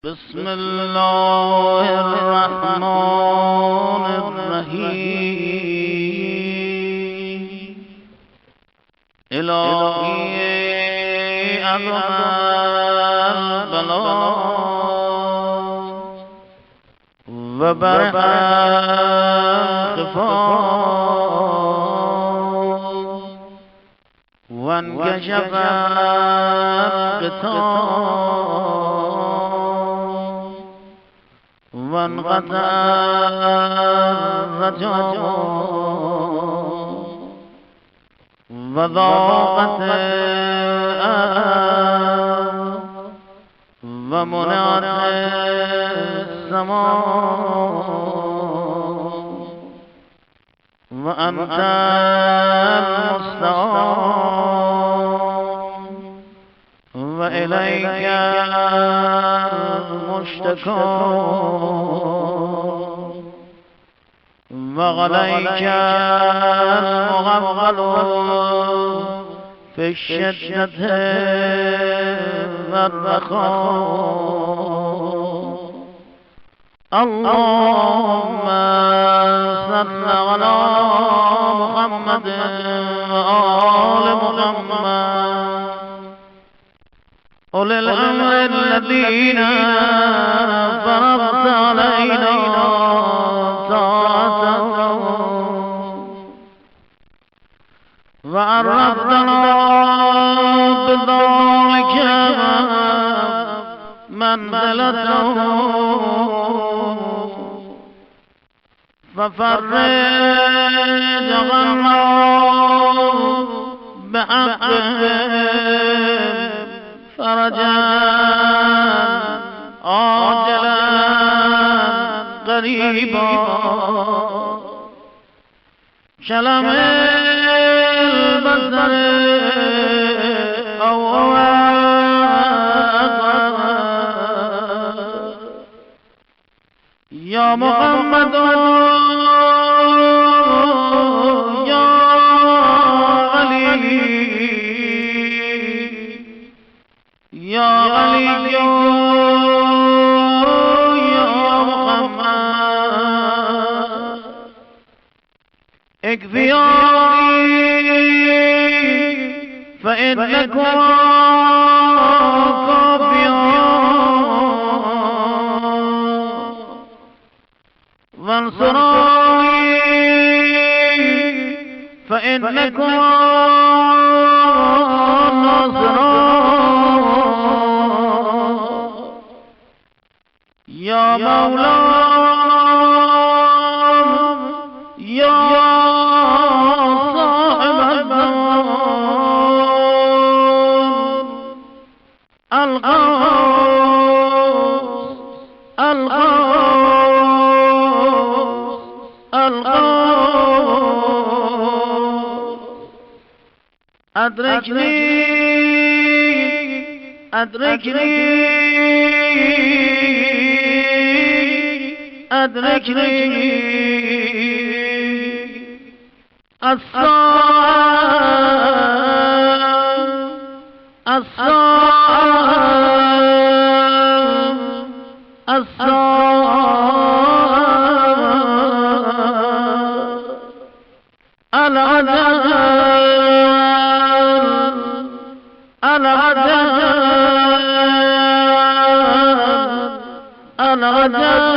بسم الله الرحمن الرحیم. الهی عظم البلا و برهم خفا و انکشف القطار وانقطع الرجاء وضاقت الأرض ومنعت السماء وأنت المستعان وإليك المشتكى وعليك المغفل في الشدة والرخاء. اللهم صل على محمد وآل محمد أولي الأمر الذين فرضت علينا طاعتهم وعرفتنا بذلك منزلتهم ففرج عنا بحقهم فرجا عاجلا قريبا شلم البصر أو يا محمد يا علي يا علي يا محمد اكفياني فإنكم كافيون وانصروني فإنكم ناصرون يا مولانا يا صاحب الزمان الغوث الغوث الغوث أدركني أدركني أدركني الصائم الصائم الصائم العذاب العذاب العذاب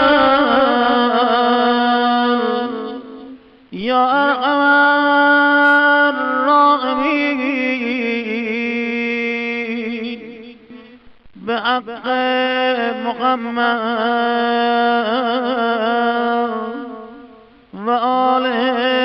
يا أرحم الراحمين بحق محمد وآله